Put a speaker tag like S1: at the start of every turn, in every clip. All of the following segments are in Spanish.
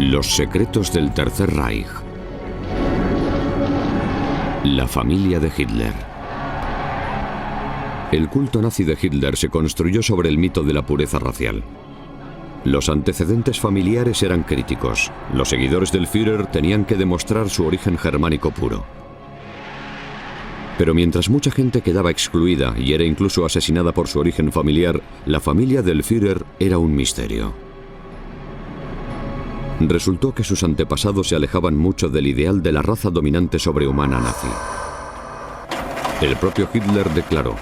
S1: Los secretos del Tercer Reich. La familia de Hitler. El culto nazi de Hitler se construyó sobre el mito de la pureza racial. Los antecedentes familiares eran críticos. Los seguidores del Führer tenían que demostrar su origen germánico puro. Pero mientras mucha gente quedaba excluida y era incluso asesinada por su origen familiar, la familia del Führer era un misterio. Resultó que sus antepasados se alejaban mucho del ideal de la raza dominante sobrehumana nazi. El propio Hitler declaró: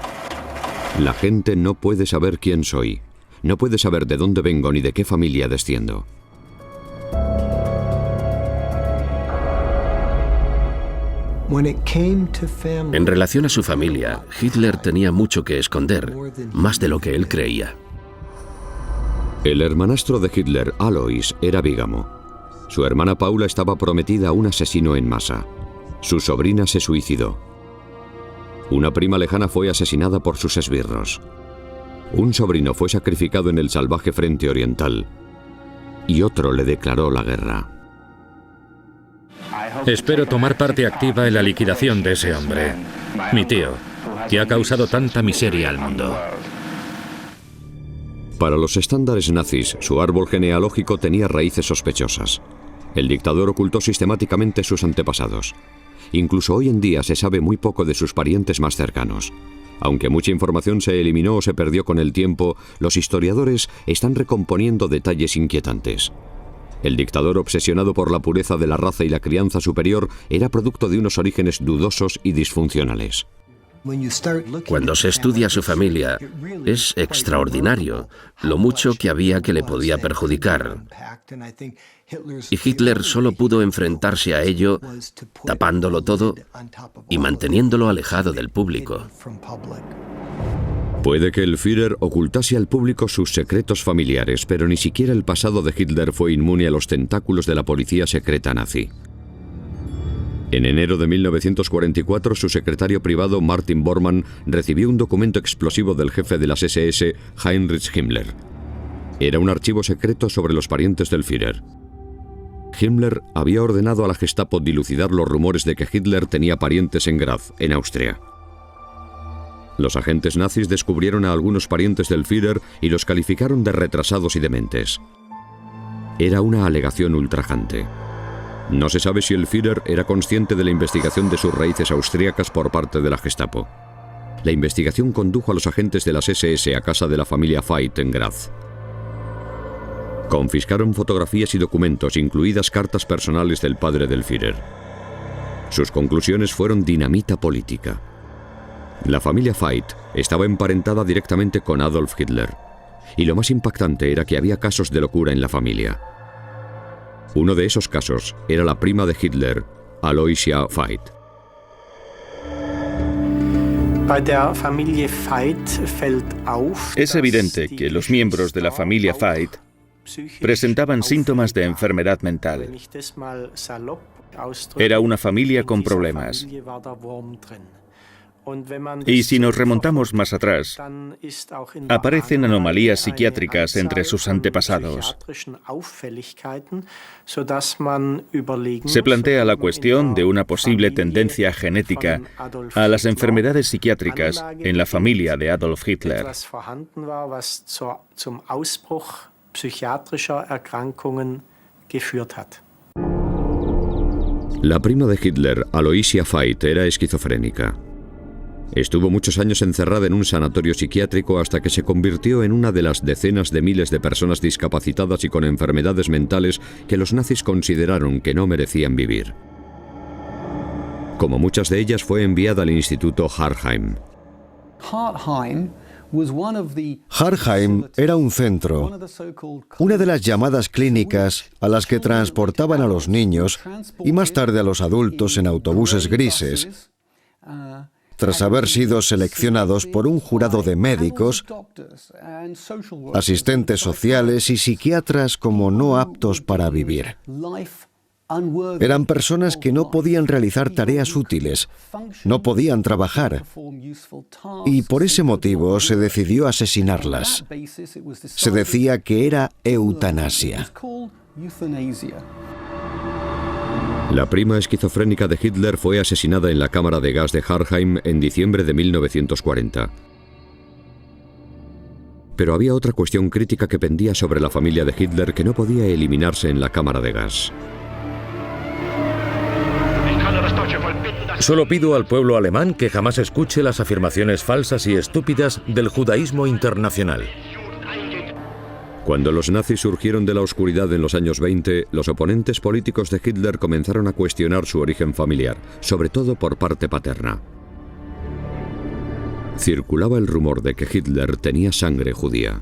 S1: "La gente no puede saber quién soy, no puede saber de dónde vengo ni de qué familia desciendo".
S2: En relación a su familia, Hitler tenía mucho que esconder, más de lo que él creía.
S1: El hermanastro de Hitler, Alois, era bígamo. Su hermana Paula estaba prometida a un asesino en masa. Su sobrina se suicidó. Una prima lejana fue asesinada por sus esbirros. Un sobrino fue sacrificado en el salvaje frente oriental. Y otro le declaró la guerra.
S3: Espero tomar parte activa en la liquidación de ese hombre, mi tío, que ha causado tanta miseria al mundo.
S1: Para los estándares nazis, su árbol genealógico tenía raíces sospechosas. El dictador ocultó sistemáticamente sus antepasados. Incluso hoy en día se sabe muy poco de sus parientes más cercanos. Aunque mucha información se eliminó o se perdió con el tiempo, los historiadores están recomponiendo detalles inquietantes. El dictador, obsesionado por la pureza de la raza y la crianza superior, era producto de unos orígenes dudosos y disfuncionales.
S2: Cuando se estudia su familia, es extraordinario lo mucho que había que le podía perjudicar. Y Hitler solo pudo enfrentarse a ello tapándolo todo y manteniéndolo alejado del público.
S1: Puede que el Führer ocultase al público sus secretos familiares, pero ni siquiera el pasado de Hitler fue inmune a los tentáculos de la policía secreta nazi. En enero de 1944, su secretario privado, Martin Bormann, recibió un documento explosivo del jefe de las SS, Heinrich Himmler. Era un archivo secreto sobre los parientes del Führer. Himmler había ordenado a la Gestapo dilucidar los rumores de que Hitler tenía parientes en Graz, en Austria. Los agentes nazis descubrieron a algunos parientes del Führer y los calificaron de retrasados y dementes. Era una alegación ultrajante. No se sabe si el Führer era consciente de la investigación de sus raíces austríacas por parte de la Gestapo. La investigación condujo a los agentes de las SS a casa de la familia Veit en Graz. Confiscaron fotografías y documentos, incluidas cartas personales del padre del Führer. Sus conclusiones fueron dinamita política. La familia Veit estaba emparentada directamente con Adolf Hitler. Y lo más impactante era que había casos de locura en la familia. Uno de esos casos era la prima de Hitler, Aloysia Veit.
S4: Es evidente que los miembros de la familia Veit presentaban síntomas de enfermedad mental. Era una familia con problemas. Y si nos remontamos más atrás, aparecen anomalías psiquiátricas entre sus antepasados. Se plantea la cuestión de una posible tendencia genética a las enfermedades psiquiátricas en la familia de Adolf Hitler.
S1: La prima de Hitler, Aloysia Veit, era esquizofrénica. Estuvo muchos años encerrada en un sanatorio psiquiátrico hasta que se convirtió en una de las decenas de miles de personas discapacitadas y con enfermedades mentales que los nazis consideraron que no merecían vivir. Como muchas de ellas, fue enviada al Instituto Hartheim.
S5: Hartheim era un centro, una de las llamadas clínicas a las que transportaban a los niños y más tarde a los adultos en autobuses grises, tras haber sido seleccionados por un jurado de médicos, asistentes sociales y psiquiatras como no aptos para vivir. Eran personas que no podían realizar tareas útiles, no podían trabajar, y por ese motivo se decidió asesinarlas. Se decía que era eutanasia.
S1: La prima esquizofrénica de Hitler fue asesinada en la cámara de gas de Hartheim en diciembre de 1940. Pero había otra cuestión crítica que pendía sobre la familia de Hitler que no podía eliminarse en la cámara de gas.
S3: Solo pido al pueblo alemán que jamás escuche las afirmaciones falsas y estúpidas del judaísmo internacional.
S1: Cuando los nazis surgieron de la oscuridad en los años 20, los oponentes políticos de Hitler comenzaron a cuestionar su origen familiar, sobre todo por parte paterna. Circulaba el rumor de que Hitler tenía sangre judía.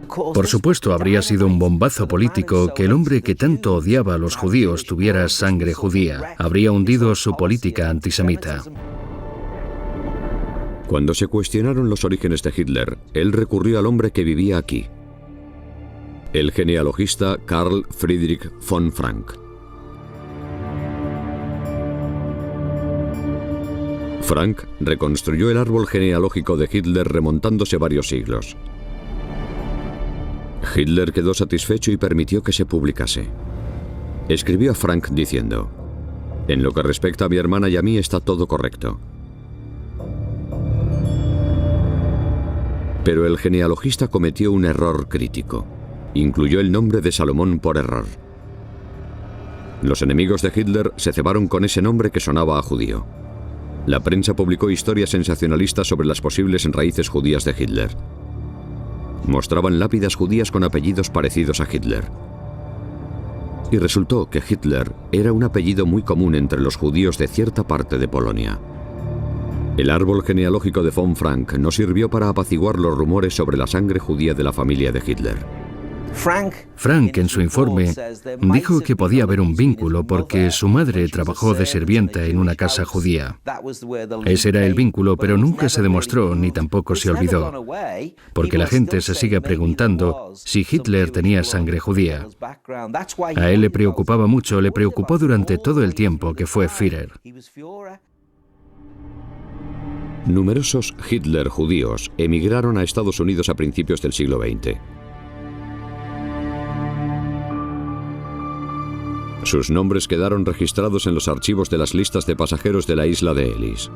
S6: Por supuesto, habría sido un bombazo político que el hombre que tanto odiaba a los judíos tuviera sangre judía. Habría hundido su política antisemita.
S1: Cuando se cuestionaron los orígenes de Hitler, él recurrió al hombre que vivía aquí, el genealogista Karl Friedrich von Frank. Frank reconstruyó el árbol genealógico de Hitler remontándose varios siglos. Hitler quedó satisfecho y permitió que se publicase. Escribió a Frank diciendo: «En lo que respecta a mi hermana y a mí está todo correcto». Pero el genealogista cometió un error crítico. Incluyó el nombre de Salomón por error. Los enemigos de Hitler se cebaron con ese nombre que sonaba a judío. La prensa publicó historias sensacionalistas sobre las posibles raíces judías de Hitler. Mostraban lápidas judías con apellidos parecidos a Hitler. Y resultó que Hitler era un apellido muy común entre los judíos de cierta parte de Polonia. El árbol genealógico de von Frank no sirvió para apaciguar los rumores sobre la sangre judía de la familia de Hitler.
S6: Frank, en su informe, dijo que podía haber un vínculo porque su madre trabajó de sirvienta en una casa judía. Ese era el vínculo, pero nunca se demostró ni tampoco se olvidó, porque la gente se sigue preguntando si Hitler tenía sangre judía. A él le preocupaba mucho, le preocupó durante todo el tiempo que fue Führer.
S1: Numerosos Hitler judíos emigraron a Estados Unidos a principios del siglo XX. Sus nombres quedaron registrados en los archivos de las listas de pasajeros de la isla de Ellis.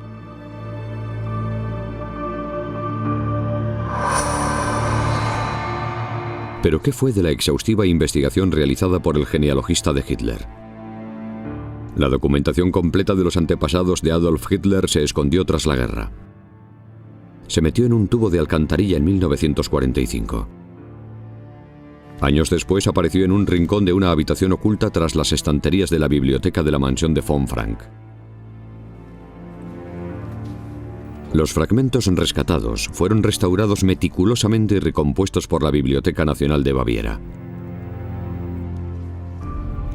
S1: ¿Pero qué fue de la exhaustiva investigación realizada por el genealogista de Hitler? La documentación completa de los antepasados de Adolf Hitler se escondió tras la guerra. Se metió en un tubo de alcantarilla en 1945. Años después apareció en un rincón de una habitación oculta tras las estanterías de la biblioteca de la mansión de von Frank. Los fragmentos rescatados fueron restaurados meticulosamente y recompuestos por la Biblioteca Nacional de Baviera.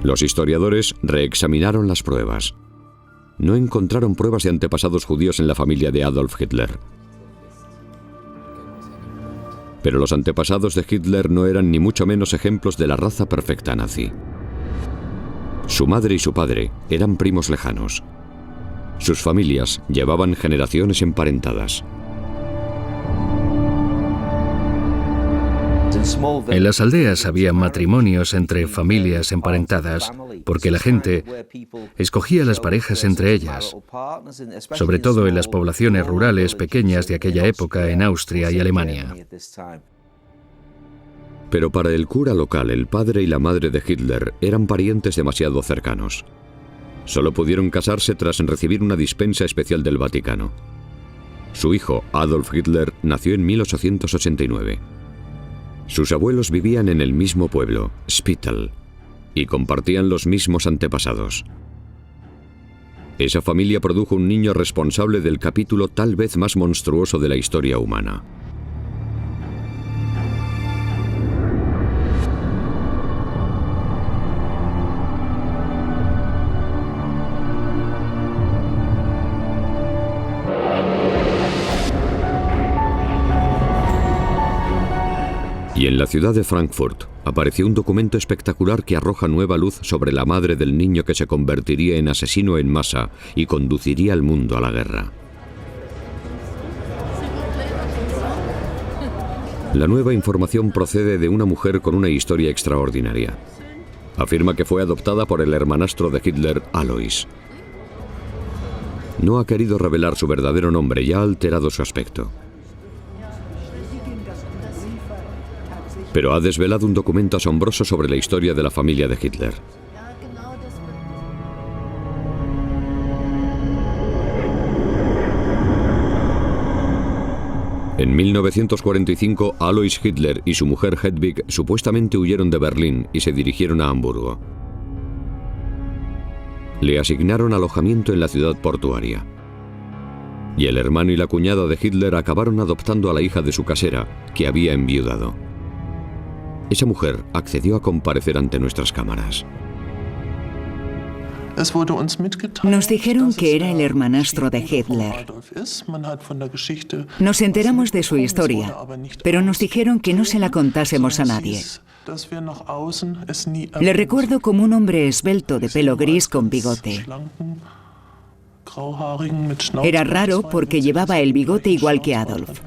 S1: Los historiadores reexaminaron las pruebas. No encontraron pruebas de antepasados judíos en la familia de Adolf Hitler. Pero los antepasados de Hitler no eran ni mucho menos ejemplos de la raza perfecta nazi. Su madre y su padre eran primos lejanos. Sus familias llevaban generaciones emparentadas.
S6: En las aldeas había matrimonios entre familias emparentadas, porque la gente escogía las parejas entre ellas, sobre todo en las poblaciones rurales pequeñas de aquella época en Austria y Alemania.
S1: Pero para el cura local, el padre y la madre de Hitler eran parientes demasiado cercanos. Solo pudieron casarse tras recibir una dispensa especial del Vaticano. Su hijo, Adolf Hitler, nació en 1889. Sus abuelos vivían en el mismo pueblo, Spittal, y compartían los mismos antepasados. Esa familia produjo un niño responsable del capítulo tal vez más monstruoso de la historia humana. Y en la ciudad de Frankfurt apareció un documento espectacular que arroja nueva luz sobre la madre del niño que se convertiría en asesino en masa y conduciría al mundo a la guerra. La nueva información procede de una mujer con una historia extraordinaria. Afirma que fue adoptada por el hermanastro de Hitler, Alois. No ha querido revelar su verdadero nombre y ha alterado su aspecto. Pero ha desvelado un documento asombroso sobre la historia de la familia de Hitler. En 1945, Alois Hitler y su mujer Hedwig supuestamente huyeron de Berlín y se dirigieron a Hamburgo. Le asignaron alojamiento en la ciudad portuaria. Y el hermano y la cuñada de Hitler acabaron adoptando a la hija de su casera, que había enviudado. Esa mujer accedió a comparecer ante nuestras cámaras.
S7: Nos dijeron que era el hermanastro de Hitler. Nos enteramos de su historia, pero nos dijeron que no se la contásemos a nadie. Le recuerdo como un hombre esbelto de pelo gris con bigote. Era raro porque llevaba el bigote igual que Adolf.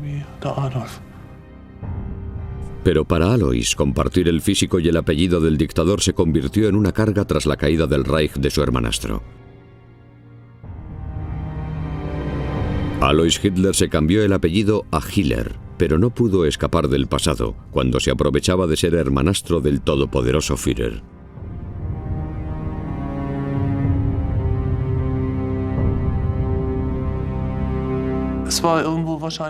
S1: Pero para Alois, compartir el físico y el apellido del dictador se convirtió en una carga tras la caída del Reich de su hermanastro. Alois Hitler se cambió el apellido a Hiller, pero no pudo escapar del pasado, cuando se aprovechaba de ser hermanastro del todopoderoso Führer.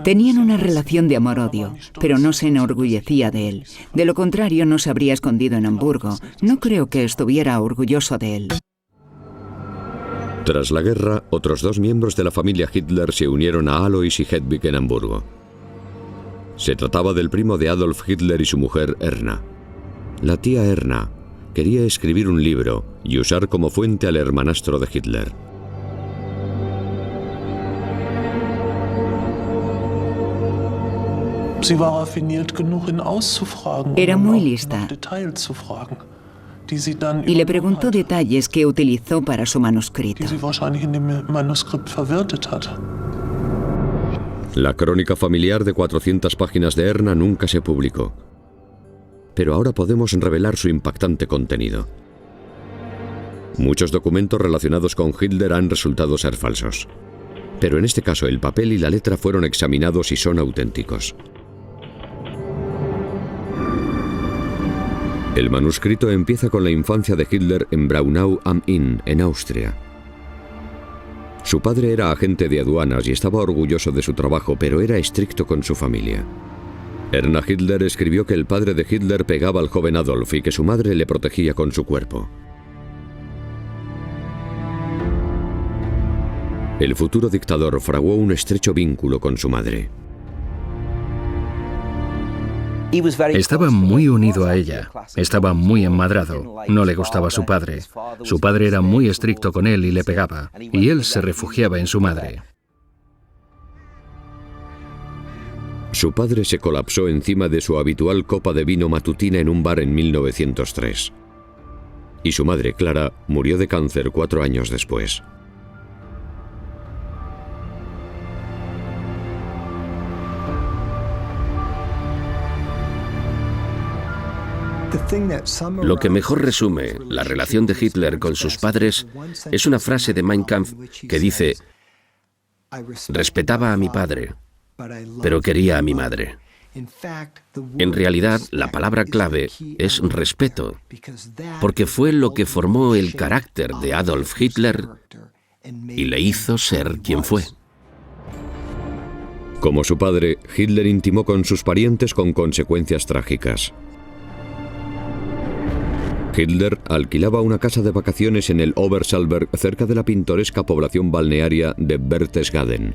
S7: Tenían una relación de amor-odio, pero no se enorgullecía de él. De lo contrario, no se habría escondido en Hamburgo. No creo que estuviera orgulloso de él.
S1: Tras la guerra, otros 2 miembros de la familia Hitler se unieron a Alois y Hedwig en Hamburgo. Se trataba del primo de Adolf Hitler y su mujer Erna. La tía Erna quería escribir un libro y usar como fuente al hermanastro de Hitler.
S7: Era muy lista y le preguntó detalles que utilizó para su manuscrito.
S1: La crónica familiar de 400 páginas de Erna nunca se publicó. Pero ahora podemos revelar su impactante contenido. Muchos documentos relacionados con Hitler han resultado ser falsos. Pero en este caso el papel y la letra fueron examinados y son auténticos. El manuscrito empieza con la infancia de Hitler en Braunau am Inn, en Austria. Su padre era agente de aduanas y estaba orgulloso de su trabajo, pero era estricto con su familia. Erna Hitler escribió que el padre de Hitler pegaba al joven Adolf y que su madre le protegía con su cuerpo. El futuro dictador fraguó un estrecho vínculo con su madre.
S6: Estaba muy unido a ella, estaba muy enmadrado, no le gustaba su padre. Su padre era muy estricto con él y le pegaba, y él se refugiaba en su madre.
S1: Su padre se colapsó encima de su habitual copa de vino matutina en un bar en 1903. Y su madre, Clara, murió de cáncer 4 años después.
S2: Lo que mejor resume la relación de Hitler con sus padres es una frase de Mein Kampf que dice: respetaba a mi padre, pero quería a mi madre. En realidad, la palabra clave es respeto, porque fue lo que formó el carácter de Adolf Hitler y le hizo ser quien fue.
S1: Como su padre, Hitler intimó con sus parientes con consecuencias trágicas. Hitler alquilaba una casa de vacaciones en el Obersalberg, cerca de la pintoresca población balnearia de Berchtesgaden.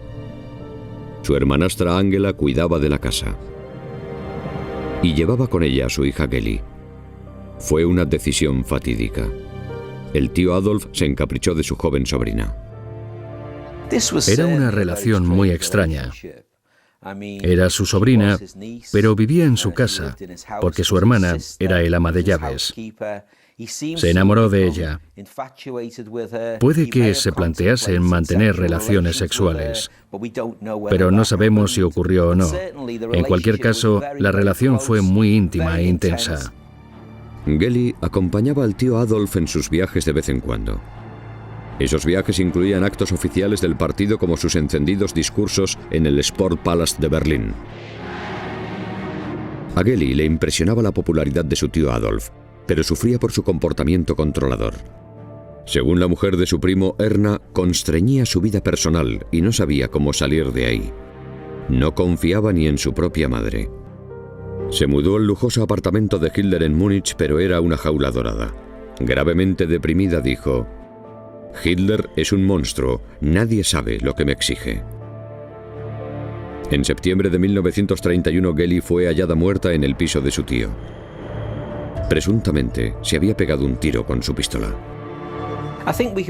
S1: Su hermanastra Angela cuidaba de la casa. Y llevaba con ella a su hija Geli. Fue una decisión fatídica. El tío Adolf se encaprichó de su joven sobrina.
S6: Era una relación muy extraña. Era su sobrina, pero vivía en su casa, porque su hermana era el ama de llaves. Se enamoró de ella. Puede que se plantease en mantener relaciones sexuales, pero no sabemos si ocurrió o no. En cualquier caso, la relación fue muy íntima e intensa.
S1: Geli acompañaba al tío Adolf en sus viajes de vez en cuando. Esos viajes incluían actos oficiales del partido como sus encendidos discursos en el Sportpalast de Berlín. A Geli le impresionaba la popularidad de su tío Adolf, pero sufría por su comportamiento controlador. Según la mujer de su primo, Erna constreñía su vida personal y no sabía cómo salir de ahí. No confiaba ni en su propia madre. Se mudó al lujoso apartamento de Hitler en Múnich, pero era una jaula dorada. Gravemente deprimida dijo: «Hitler es un monstruo, nadie sabe lo que me exige». En septiembre de 1931, Geli fue hallada muerta en el piso de su tío. Presuntamente, se había pegado un tiro con su pistola.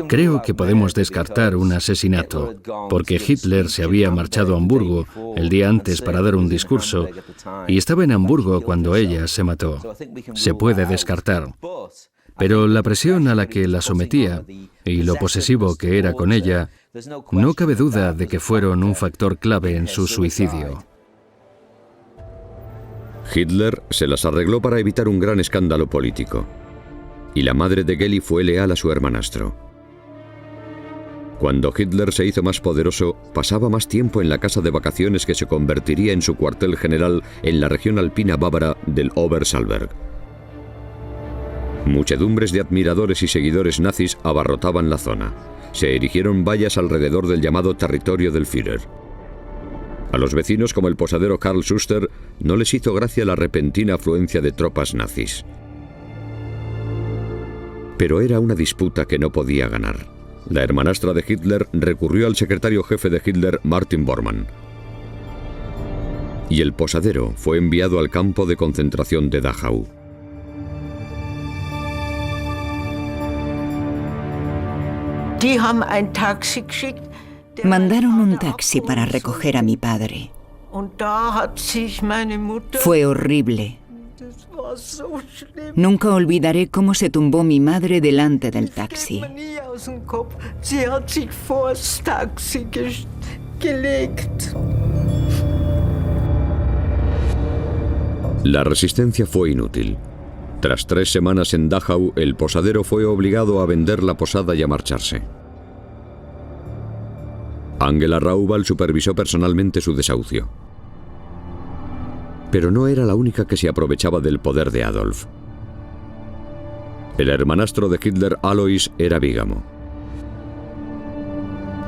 S6: Creo que podemos descartar un asesinato, porque Hitler se había marchado a Hamburgo el día antes para dar un discurso y estaba en Hamburgo cuando ella se mató. Se puede descartar. Pero la presión a la que la sometía y lo posesivo que era con ella, no cabe duda de que fueron un factor clave en su suicidio.
S1: Hitler se las arregló para evitar un gran escándalo político. Y la madre de Geli fue leal a su hermanastro. Cuando Hitler se hizo más poderoso, pasaba más tiempo en la casa de vacaciones que se convertiría en su cuartel general en la región alpina bávara del Obersalzberg. Muchedumbres de admiradores y seguidores nazis abarrotaban la zona. Se erigieron vallas alrededor del llamado territorio del Führer. A los vecinos, como el posadero Karl Schuster, no les hizo gracia la repentina afluencia de tropas nazis. Pero era una disputa que no podía ganar. La hermanastra de Hitler recurrió al secretario jefe de Hitler, Martin Bormann. Y el posadero fue enviado al campo de concentración de Dachau.
S7: Mandaron un taxi para recoger a mi padre. Fue horrible. Nunca olvidaré cómo se tumbó mi madre delante del taxi.
S1: La resistencia fue inútil. Tras 3 semanas en Dachau, el posadero fue obligado a vender la posada y a marcharse. Angela Raubal supervisó personalmente su desahucio. Pero no era la única que se aprovechaba del poder de Adolf. El hermanastro de Hitler, Alois, era bígamo.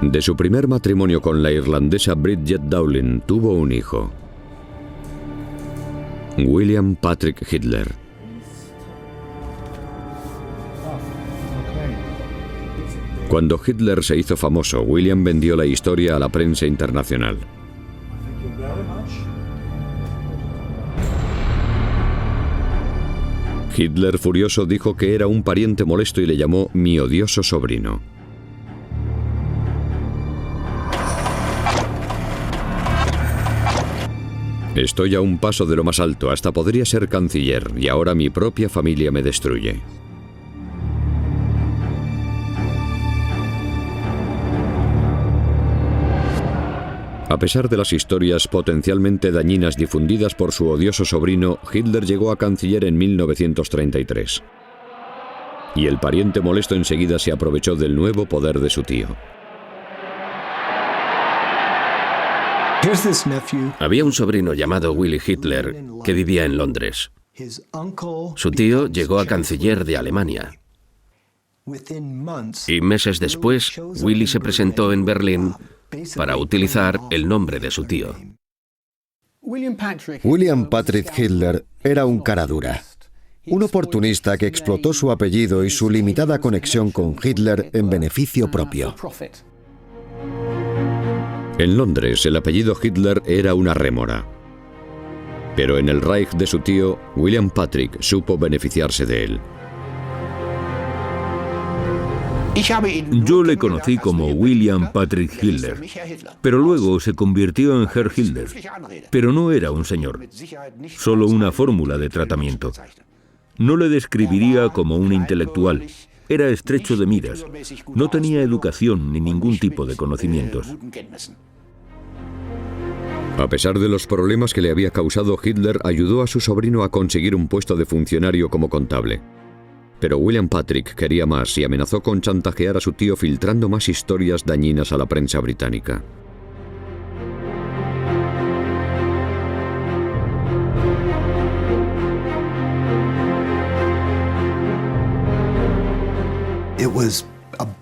S1: De su primer matrimonio con la irlandesa Bridget Dowling tuvo un hijo, William Patrick Hitler. Cuando Hitler se hizo famoso, William vendió la historia a la prensa internacional. Hitler, furioso, dijo que era un pariente molesto y le llamó mi odioso sobrino. Estoy a un paso de lo más alto, hasta podría ser canciller, y ahora mi propia familia me destruye. A pesar de las historias potencialmente dañinas difundidas por su odioso sobrino, Hitler llegó a canciller en 1933. Y el pariente molesto enseguida se aprovechó del nuevo poder de su tío.
S2: Había un sobrino llamado Willy Hitler que vivía en Londres. Su tío llegó a canciller de Alemania. Y meses después, Willy se presentó en Berlín para utilizar el nombre de su tío.
S5: William Patrick Hitler era un cara dura, un oportunista que explotó su apellido y su limitada conexión con Hitler en beneficio propio.
S1: En Londres, el apellido Hitler era una rémora. Pero en el Reich de su tío, William Patrick supo beneficiarse de él.
S8: Yo le conocí como William Patrick Hitler, pero luego se convirtió en Herr Hitler. Pero no era un señor, solo una fórmula de tratamiento. No le describiría como un intelectual. Era estrecho de miras. No tenía educación ni ningún tipo de conocimientos.
S1: A pesar de los problemas que le había causado, Hitler ayudó a su sobrino a conseguir un puesto de funcionario como contable. Pero William Patrick quería más y amenazó con chantajear a su tío filtrando más historias dañinas a la prensa británica.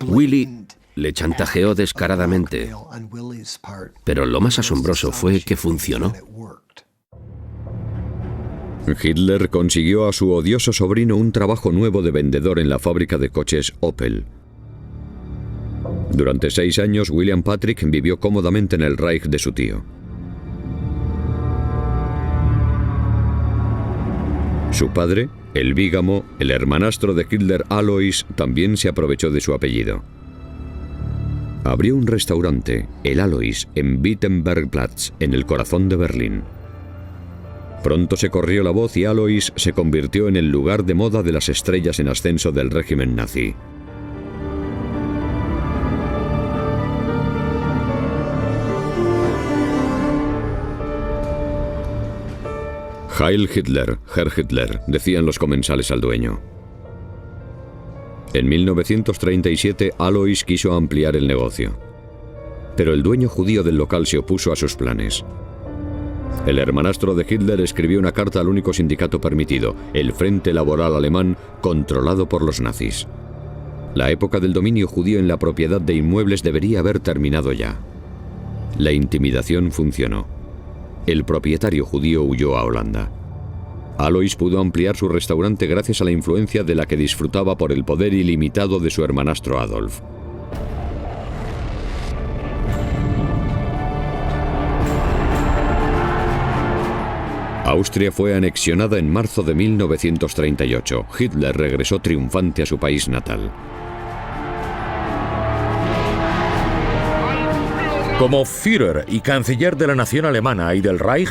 S2: Willy le chantajeó descaradamente, pero lo más asombroso fue que funcionó.
S1: Hitler consiguió a su odioso sobrino un trabajo nuevo de vendedor en la fábrica de coches Opel. Durante 6 años, William Patrick vivió cómodamente en el Reich de su tío. Su padre, el bígamo, el hermanastro de Hitler Alois, también se aprovechó de su apellido. Abrió un restaurante, el Alois, en Wittenbergplatz, en el corazón de Berlín. Pronto se corrió la voz y Alois se convirtió en el lugar de moda de las estrellas en ascenso del régimen nazi. Heil Hitler, Herr Hitler, decían los comensales al dueño. En 1937, Alois quiso ampliar el negocio. Pero el dueño judío del local se opuso a sus planes. El hermanastro de Hitler escribió una carta al único sindicato permitido, el Frente Laboral Alemán, controlado por los nazis. La época del dominio judío en la propiedad de inmuebles debería haber terminado ya. La intimidación funcionó. El propietario judío huyó a Holanda. Alois pudo ampliar su restaurante gracias a la influencia de la que disfrutaba por el poder ilimitado de su hermanastro Adolf. Austria fue anexionada en marzo de 1938. Hitler regresó triunfante a su país natal.
S3: Como Führer y canciller de la nación alemana y del Reich,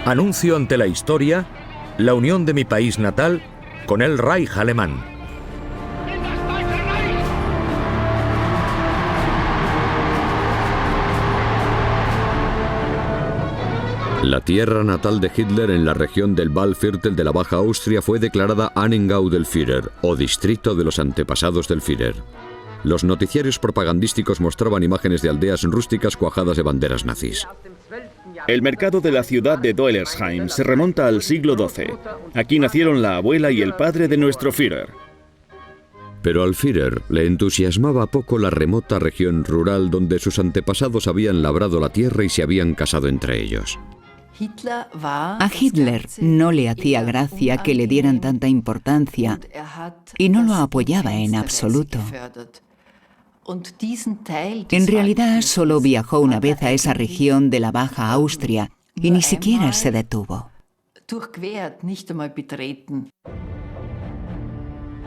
S3: anuncio ante la historia la unión de mi país natal con el Reich alemán.
S1: La tierra natal de Hitler en la región del Waldviertel de la Baja Austria fue declarada Annengau del Führer, o distrito de los antepasados del Führer. Los noticiarios propagandísticos mostraban imágenes de aldeas rústicas cuajadas de banderas nazis.
S4: El mercado de la ciudad de Doelersheim se remonta al siglo XII. Aquí nacieron la abuela y el padre de nuestro Führer.
S1: Pero al Führer le entusiasmaba poco la remota región rural donde sus antepasados habían labrado la tierra y se habían casado entre ellos.
S7: A Hitler no le hacía gracia que le dieran tanta importancia y no lo apoyaba en absoluto. En realidad solo viajó una vez a esa región de la Baja Austria y ni siquiera se detuvo.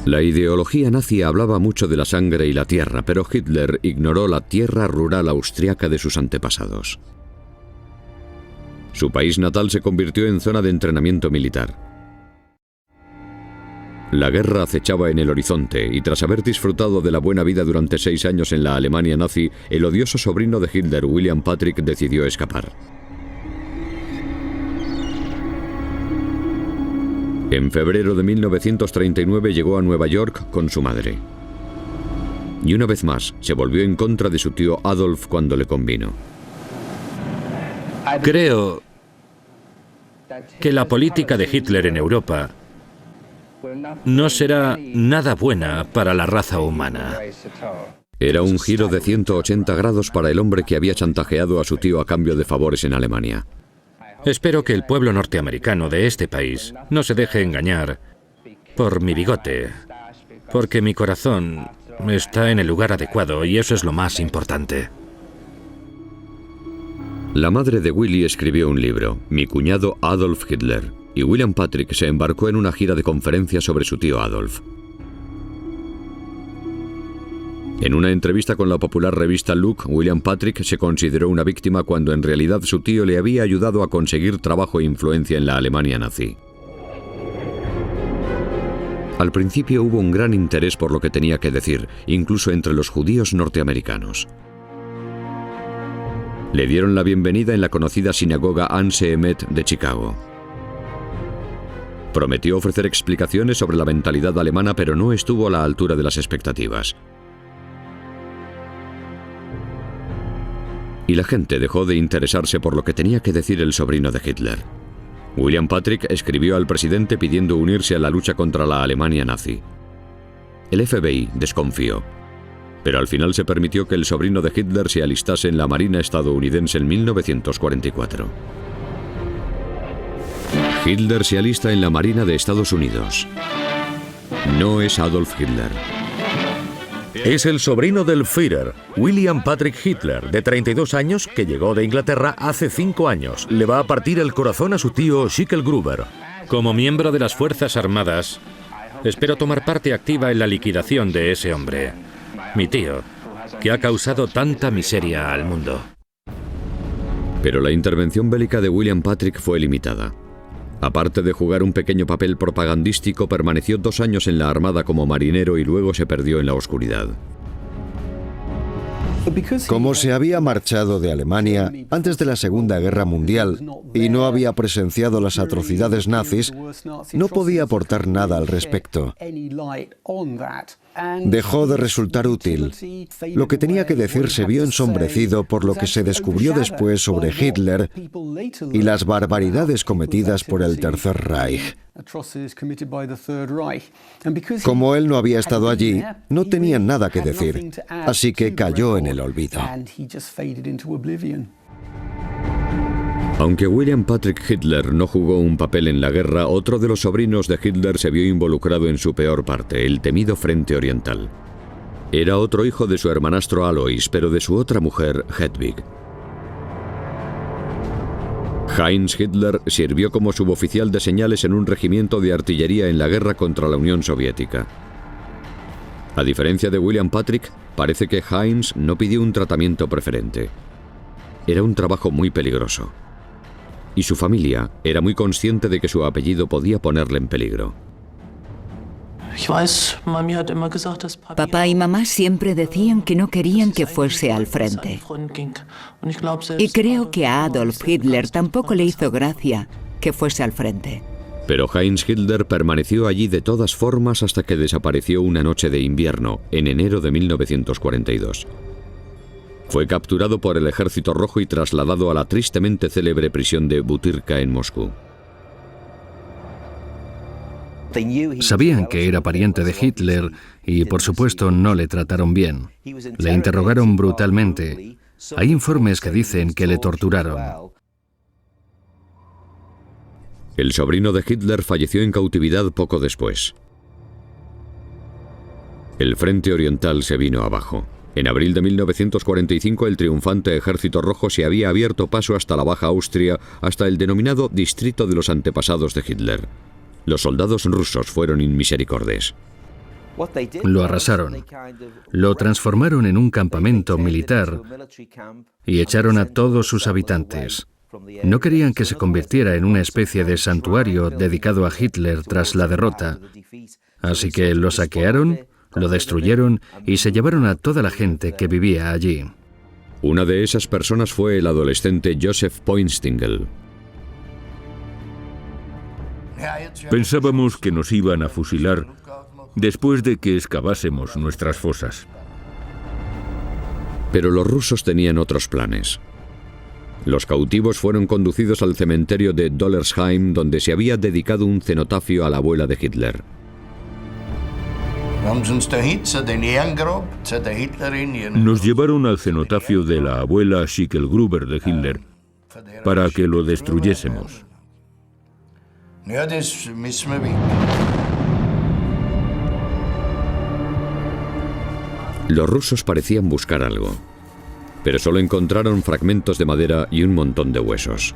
S1: La ideología nazi hablaba mucho de la sangre y la tierra, pero Hitler ignoró la tierra rural austriaca de sus antepasados. Su país natal se convirtió en zona de entrenamiento militar. La guerra acechaba en el horizonte y tras haber disfrutado de la buena vida durante 6 años en la Alemania nazi, el odioso sobrino de Hitler, William Patrick, decidió escapar. En febrero de 1939 llegó a Nueva York con su madre. Y una vez más se volvió en contra de su tío Adolf cuando le convino.
S3: Creo que la política de Hitler en Europa no será nada buena para la raza humana.
S1: Era un giro de 180 grados para el hombre que había chantajeado a su tío a cambio de favores en Alemania.
S3: Espero que el pueblo norteamericano de este país no se deje engañar por mi bigote, porque mi corazón está en el lugar adecuado y eso es lo más importante.
S1: La madre de Willy escribió un libro, Mi cuñado Adolf Hitler, y William Patrick se embarcó en una gira de conferencias sobre su tío Adolf. En una entrevista con la popular revista Look, William Patrick se consideró una víctima cuando en realidad su tío le había ayudado a conseguir trabajo e influencia en la Alemania nazi. Al principio hubo un gran interés por lo que tenía que decir, incluso entre los judíos norteamericanos. Le dieron la bienvenida en la conocida sinagoga Anse Emet de Chicago. Prometió ofrecer explicaciones sobre la mentalidad alemana, pero no estuvo a la altura de las expectativas. Y la gente dejó de interesarse por lo que tenía que decir el sobrino de Hitler. William Patrick escribió al presidente pidiendo unirse a la lucha contra la Alemania nazi. El FBI desconfió, pero al final se permitió que el sobrino de Hitler se alistase en la Marina estadounidense en 1944. Hitler se alista en la Marina de Estados Unidos. No es Adolf Hitler.
S9: Es el sobrino del Führer, William Patrick Hitler, de 32 años, que llegó de Inglaterra hace 5 años. Le va a partir el corazón a su tío Schickel Gruber.
S3: Como miembro de las Fuerzas Armadas, espero tomar parte activa en la liquidación de ese hombre, mi tío, que ha causado tanta miseria al mundo.
S1: Pero la intervención bélica de William Patrick fue limitada. Aparte de jugar un pequeño papel propagandístico, permaneció 2 años en la Armada como marinero y luego se perdió en la oscuridad.
S5: Como se había marchado de Alemania antes de la Segunda Guerra Mundial y no había presenciado las atrocidades nazis, no podía aportar nada al respecto. Dejó de resultar útil. Lo que tenía que decir se vio ensombrecido por lo que se descubrió después sobre Hitler y las barbaridades cometidas por el Tercer Reich. Como él no había estado allí, no tenía nada que decir, así que cayó en el olvido.
S1: Aunque William Patrick Hitler no jugó un papel en la guerra, otro de los sobrinos de Hitler se vio involucrado en su peor parte, el temido Frente Oriental. Era otro hijo de su hermanastro Alois, pero de su otra mujer, Hedwig. Heinz Hitler sirvió como suboficial de señales en un regimiento de artillería en la guerra contra la Unión Soviética. A diferencia de William Patrick, parece que Heinz no pidió un tratamiento preferente. Era un trabajo muy peligroso. Y su familia era muy consciente de que su apellido podía ponerle en peligro.
S7: Papá y mamá siempre decían que no querían que fuese al frente. Y creo que a Adolf Hitler tampoco le hizo gracia que fuese al frente.
S1: Pero Heinz Hitler permaneció allí de todas formas hasta que desapareció una noche de invierno, en enero de 1942. Fue capturado por el Ejército Rojo y trasladado a la tristemente célebre prisión de Butyrka en Moscú.
S6: Sabían que era pariente de Hitler y, por supuesto, no le trataron bien. Le interrogaron brutalmente. Hay informes que dicen que le torturaron.
S1: El sobrino de Hitler falleció en cautividad poco después. El Frente Oriental se vino abajo. En abril de 1945 el triunfante Ejército Rojo se había abierto paso hasta la Baja Austria, hasta el denominado Distrito de los Antepasados de Hitler. Los soldados rusos fueron inmisericordes.
S6: Lo arrasaron. Lo transformaron en un campamento militar y echaron a todos sus habitantes. No querían que se convirtiera en una especie de santuario dedicado a Hitler tras la derrota. Así que lo saquearon, lo destruyeron y se llevaron a toda la gente que vivía allí.
S1: Una de esas personas fue el adolescente Joseph Poinstiengel.
S8: Pensábamos que nos iban a fusilar después de que excavásemos nuestras fosas.
S1: Pero los rusos tenían otros planes. Los cautivos fueron conducidos al cementerio de Dollersheim, donde se había dedicado un cenotafio a la abuela de Hitler.
S8: Nos llevaron al cenotafio de la abuela Schickel Gruber de Hitler para que lo destruyésemos.
S1: Los rusos parecían buscar algo, pero solo encontraron fragmentos de madera y un montón de huesos.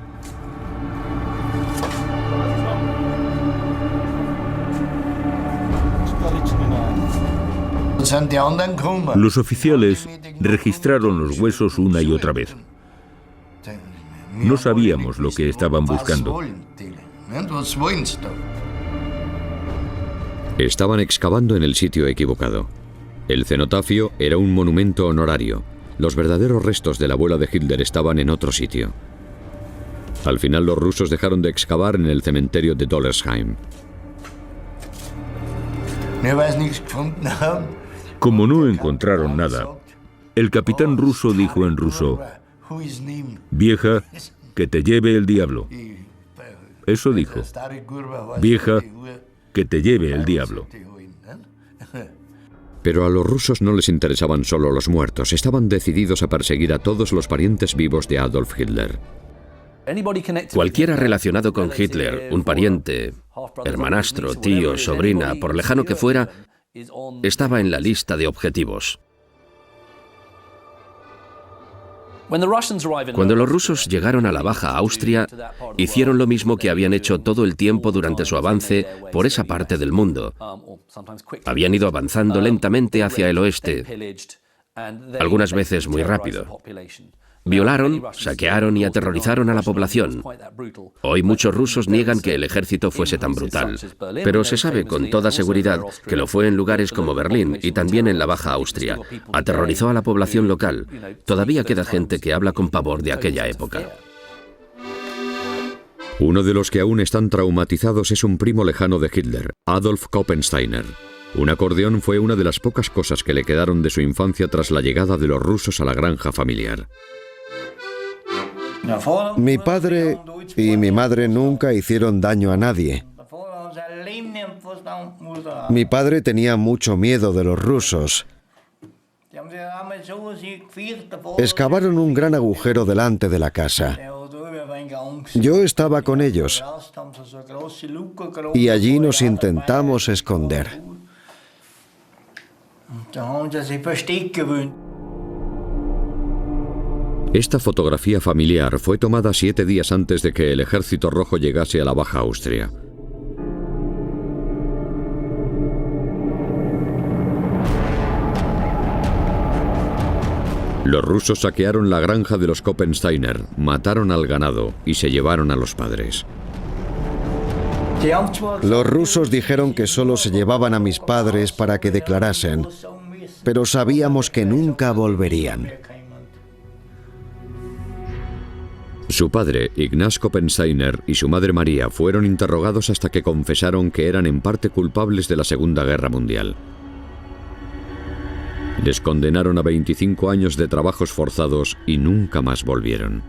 S8: Los oficiales registraron los huesos una y otra vez. No sabíamos lo que estaban buscando.
S1: Estaban excavando en el sitio equivocado. El cenotafio era un monumento honorario. los verdaderos restos de la abuela de Hitler estaban en otro sitio. Al final los rusos dejaron de excavar en el cementerio de Dollersheim.
S8: Como no encontraron nada, el capitán ruso dijo en ruso: vieja, que te lleve el diablo. Eso dijo: vieja, que te lleve el diablo.
S1: Pero a los rusos no les interesaban solo los muertos, estaban decididos a perseguir a todos los parientes vivos de Adolf Hitler.
S2: Cualquiera relacionado con Hitler, un pariente, hermanastro, tío, sobrina, por lejano que fuera, estaba en la lista de objetivos. Cuando los rusos llegaron a la Baja Austria, hicieron lo mismo que habían hecho todo el tiempo durante su avance por esa parte del mundo. Habían ido avanzando lentamente hacia el oeste, algunas veces muy rápido. Violaron, saquearon y aterrorizaron a la población. Hoy muchos rusos niegan que el ejército fuese tan brutal, pero se sabe con toda seguridad que lo fue en lugares como Berlín y también en la Baja Austria. Aterrorizó a la población local. Todavía queda gente que habla con pavor de aquella época.
S1: Uno de los que aún están traumatizados es un primo lejano de Hitler, Adolf Koppensteiner. Un acordeón fue una de las pocas cosas que le quedaron de su infancia tras la llegada de los rusos a la granja familiar.
S5: Mi padre y mi madre nunca hicieron daño a nadie. Mi padre tenía mucho miedo de los rusos. Excavaron un gran agujero delante de la casa. Yo estaba con ellos y allí nos intentamos esconder.
S1: Esta fotografía familiar fue tomada 7 días antes de que el Ejército Rojo llegase a la Baja Austria. Los rusos saquearon la granja de los Koppensteiner, mataron al ganado y se llevaron a los padres.
S5: Los rusos dijeron que solo se llevaban a mis padres para que declarasen, pero sabíamos que nunca volverían.
S1: Su padre, Ignaz Koppensteiner, y su madre María fueron interrogados hasta que confesaron que eran en parte culpables de la Segunda Guerra Mundial. Les condenaron a 25 años de trabajos forzados y nunca más volvieron.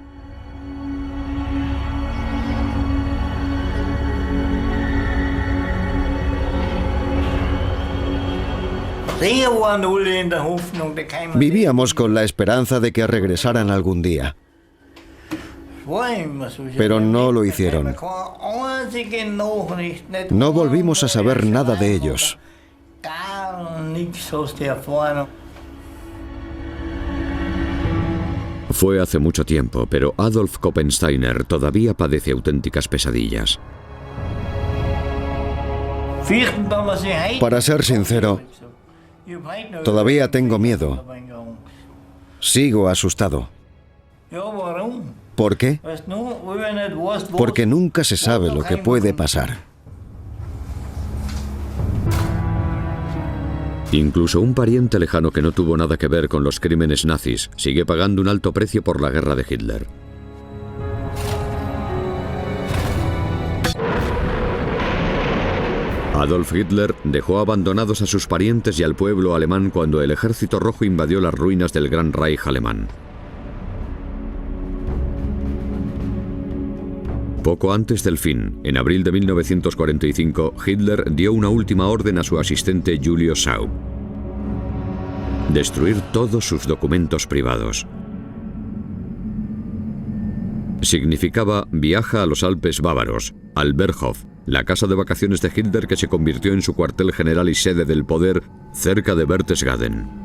S5: Vivíamos con la esperanza de que regresaran algún día. Pero no lo hicieron. No volvimos a saber nada de ellos.
S1: Fue hace mucho tiempo, pero Adolf Koppensteiner todavía padece auténticas pesadillas.
S5: Para ser sincero, todavía tengo miedo. Sigo asustado. ¿Por qué? Porque nunca se sabe lo que puede pasar.
S1: Incluso un pariente lejano que no tuvo nada que ver con los crímenes nazis sigue pagando un alto precio por la guerra de Hitler. Adolf Hitler dejó abandonados a sus parientes y al pueblo alemán cuando el Ejército Rojo invadió las ruinas del Gran Reich alemán. Poco antes del fin, en abril de 1945, Hitler dio una última orden a su asistente Julius Schaub: destruir todos sus documentos privados. Significaba viaja a los Alpes bávaros, al Berghof, la casa de vacaciones de Hitler que se convirtió en su cuartel general y sede del poder cerca de Berchtesgaden.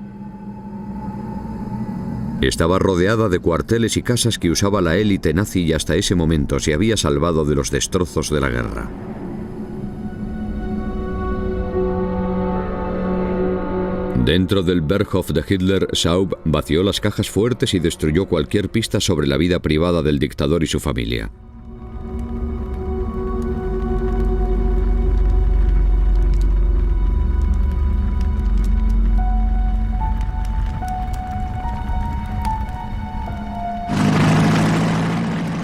S1: Estaba rodeada de cuarteles y casas que usaba la élite nazi y hasta ese momento se había salvado de los destrozos de la guerra. Dentro del Berghof de Hitler, Schaub vació las cajas fuertes y destruyó cualquier pista sobre la vida privada del dictador y su familia.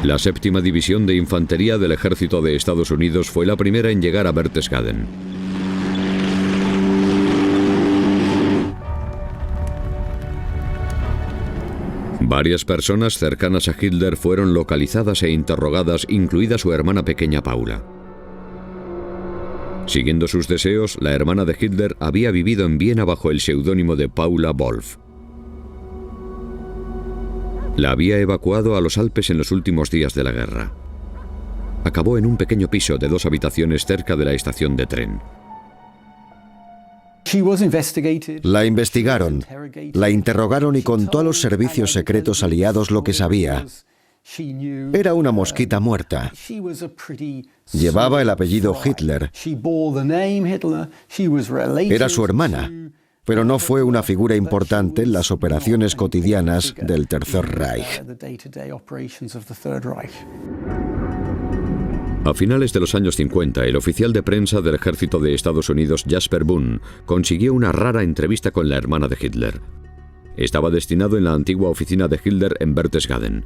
S1: La 7ª División de Infantería del Ejército de Estados Unidos fue la primera en llegar a Berchtesgaden. Varias personas cercanas a Hitler fueron localizadas e interrogadas, incluida su hermana pequeña Paula. Siguiendo sus deseos, la hermana de Hitler había vivido en Viena bajo el seudónimo de Paula Wolf. La había evacuado a los Alpes en los últimos días de la guerra. Acabó en un pequeño piso de 2 habitaciones cerca de la estación de tren.
S5: La investigaron, la interrogaron y contó a los servicios secretos aliados lo que sabía. Era una mosquita muerta. Llevaba el apellido Hitler. Era su hermana, pero no fue una figura importante en las operaciones cotidianas del Tercer Reich.
S1: A finales de los años 50, el oficial de prensa del ejército de Estados Unidos, Jasper Boone, consiguió una rara entrevista con la hermana de Hitler. Estaba destinado en la antigua oficina de Hitler en Berchtesgaden.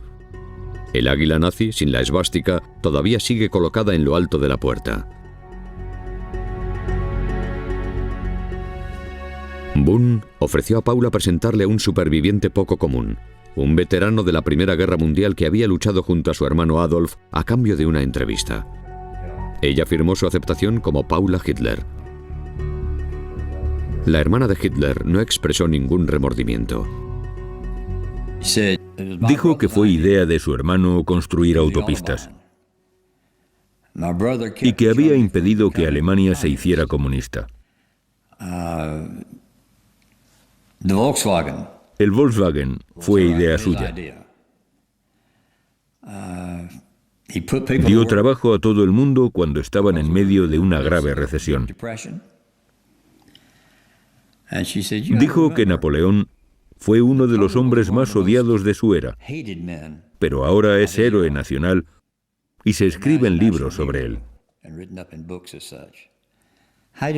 S1: El águila nazi, sin la esvástica, todavía sigue colocada en lo alto de la puerta. Boone ofreció a Paula presentarle a un superviviente poco común, un veterano de la Primera Guerra Mundial que había luchado junto a su hermano Adolf a cambio de una entrevista. Ella firmó su aceptación como Paula Hitler. La hermana de Hitler no expresó ningún remordimiento.
S8: Dijo que fue idea de su hermano construir autopistas y que había impedido que Alemania se hiciera comunista. El Volkswagen fue idea suya. Dio trabajo a todo el mundo cuando estaban en medio de una grave recesión. Dijo que Napoleón fue uno de los hombres más odiados de su era, pero ahora es héroe nacional y se escriben libros sobre él.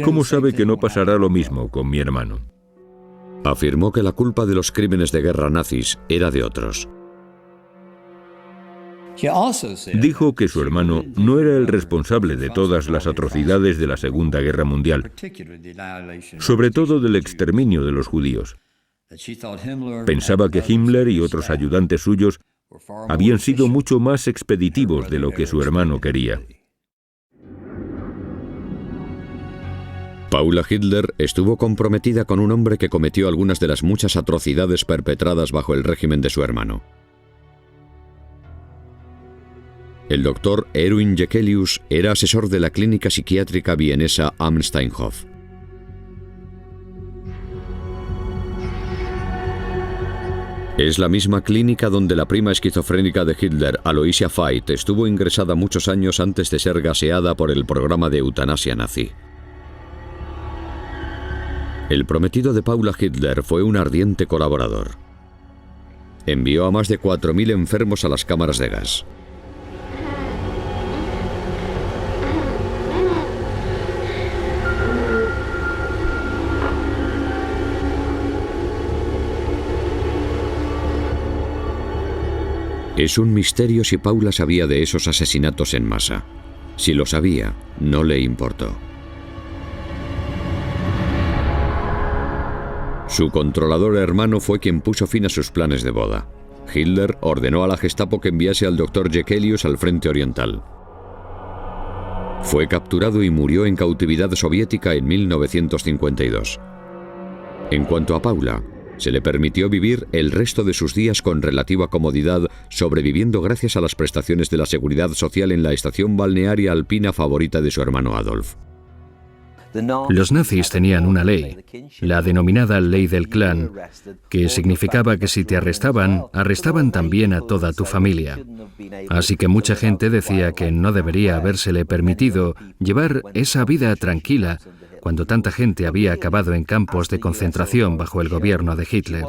S8: ¿Cómo sabe que no pasará lo mismo con mi hermano?
S1: Afirmó que la culpa de los crímenes de guerra nazis era de otros.
S8: Dijo que su hermano no era el responsable de todas las atrocidades de la Segunda Guerra Mundial, sobre todo del exterminio de los judíos. Pensaba que Himmler y otros ayudantes suyos habían sido mucho más expeditivos de lo que su hermano quería.
S1: Paula Hitler estuvo comprometida con un hombre que cometió algunas de las muchas atrocidades perpetradas bajo el régimen de su hermano. El doctor Erwin Jekelius era asesor de la clínica psiquiátrica vienesa am Steinhof. Es la misma clínica donde la prima esquizofrénica de Hitler, Aloysia Veit, estuvo ingresada muchos años antes de ser gaseada por el programa de eutanasia nazi. El prometido de Paula Hitler fue un ardiente colaborador. Envió a más de 4.000 enfermos a las cámaras de gas. Es un misterio si Paula sabía de esos asesinatos en masa. Si lo sabía, no le importó. Su controlador hermano fue quien puso fin a sus planes de boda. Hitler ordenó a la Gestapo que enviase al doctor Jekelius al frente oriental. Fue capturado y murió en cautividad soviética en 1952. En cuanto a Paula, se le permitió vivir el resto de sus días con relativa comodidad, sobreviviendo gracias a las prestaciones de la seguridad social en la estación balnearia alpina favorita de su hermano Adolf.
S6: Los nazis tenían una ley, la denominada ley del clan, que significaba que si te arrestaban, arrestaban también a toda tu familia. Así que mucha gente decía que no debería habérsele permitido llevar esa vida tranquila cuando tanta gente había acabado en campos de concentración bajo el gobierno de Hitler.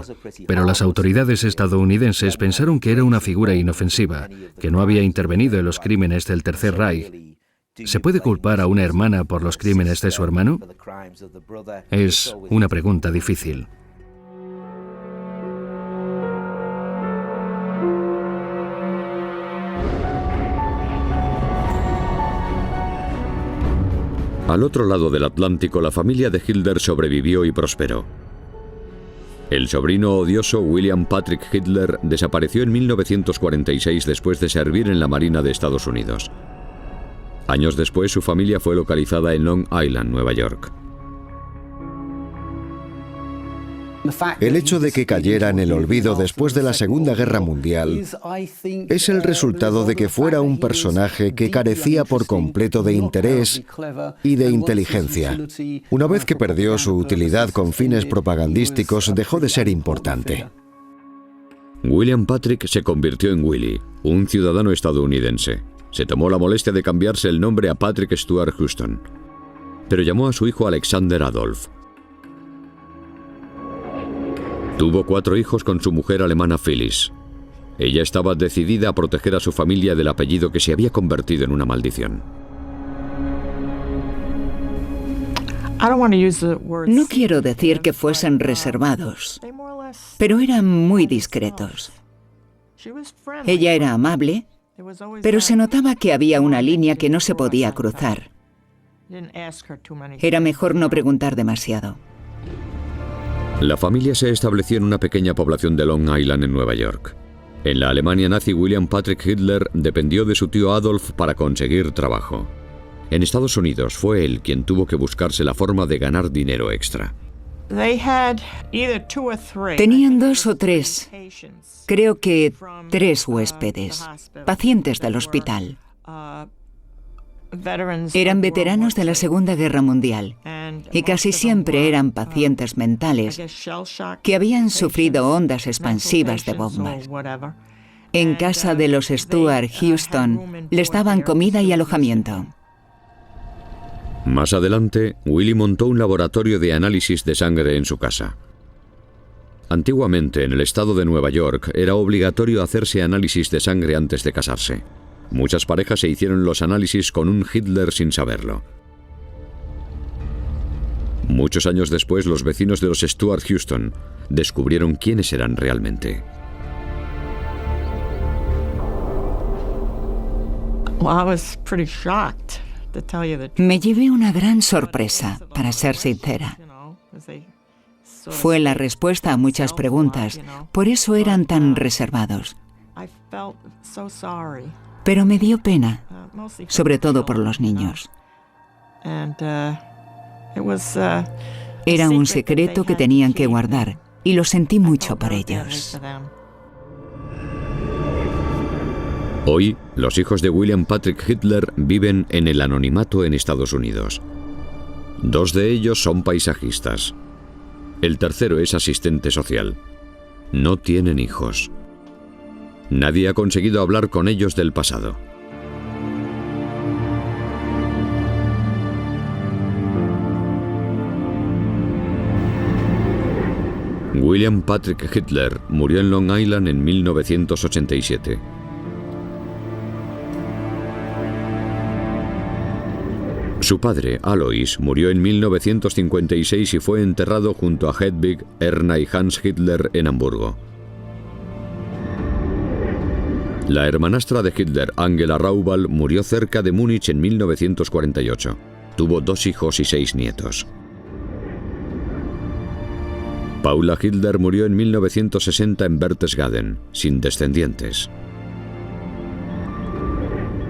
S6: Pero las autoridades estadounidenses pensaron que era una figura inofensiva, que no había intervenido en los crímenes del Tercer Reich. ¿Se puede culpar a una hermana por los crímenes de su hermano? Es una pregunta difícil.
S1: Al otro lado del Atlántico, la familia de Hitler sobrevivió y prosperó. El sobrino odioso William Patrick Hitler desapareció en 1946 después de servir en la Marina de Estados Unidos. Años después, su familia fue localizada en Long Island, Nueva York.
S5: El hecho de que cayera en el olvido después de la Segunda Guerra Mundial es el resultado de que fuera un personaje que carecía por completo de interés y de inteligencia. Una vez que perdió su utilidad con fines propagandísticos, dejó de ser importante.
S1: William Patrick se convirtió en Willie, un ciudadano estadounidense. Se tomó la molestia de cambiarse el nombre a Patrick Stuart Houston, pero llamó a su hijo Alexander Adolf. Tuvo 4 hijos con su mujer alemana Phyllis. Ella estaba decidida a proteger a su familia del apellido que se había convertido en una maldición.
S7: No quiero decir que fuesen reservados, pero eran muy discretos. Ella era amable, pero se notaba que había una línea que no se podía cruzar. Era mejor no preguntar demasiado.
S1: La familia se estableció en una pequeña población de Long Island, en Nueva York. En la Alemania nazi, William Patrick Hitler dependió de su tío Adolf para conseguir trabajo. En Estados Unidos fue él quien tuvo que buscarse la forma de ganar dinero extra.
S7: Tenían 2 o 3, creo que 3 huéspedes, pacientes del hospital. Eran veteranos de la Segunda Guerra Mundial y casi siempre eran pacientes mentales que habían sufrido ondas expansivas de bombas. En casa de los Stuart Houston les daban comida y alojamiento.
S1: Más adelante, Willie montó un laboratorio de análisis de sangre en su casa. Antiguamente, en el estado de Nueva York, era obligatorio hacerse análisis de sangre antes de casarse. Muchas parejas se hicieron los análisis con un Hitler sin saberlo. Muchos años después, los vecinos de los Stuart Houston descubrieron quiénes eran realmente.
S7: Me llevé una gran sorpresa, para ser sincera. Fue la respuesta a muchas preguntas, por eso eran tan reservados. Pero me dio pena, sobre todo por los niños. Era un secreto que tenían que guardar, y lo sentí mucho por ellos.
S1: Hoy, los hijos de William Patrick Hitler viven en el anonimato en Estados Unidos. 2 de ellos son paisajistas. El tercero es asistente social. No tienen hijos. Nadie ha conseguido hablar con ellos del pasado. William Patrick Hitler murió en Long Island en 1987. Su padre, Alois, murió en 1956 y fue enterrado junto a Hedwig, Erna y Hans Hitler en Hamburgo. La hermanastra de Hitler, Angela Raubal, murió cerca de Múnich en 1948. Tuvo 2 hijos y 6 nietos. Paula Hitler murió en 1960 en Berchtesgaden, sin descendientes.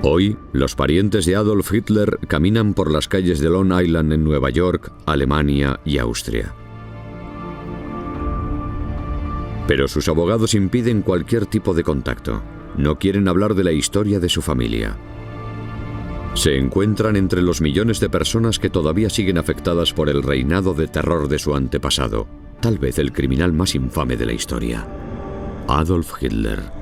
S1: Hoy, los parientes de Adolf Hitler caminan por las calles de Long Island en Nueva York, Alemania y Austria. Pero sus abogados impiden cualquier tipo de contacto. No quieren hablar de la historia de su familia. Se encuentran entre los millones de personas que todavía siguen afectadas por el reinado de terror de su antepasado, tal vez el criminal más infame de la historia, Adolf Hitler.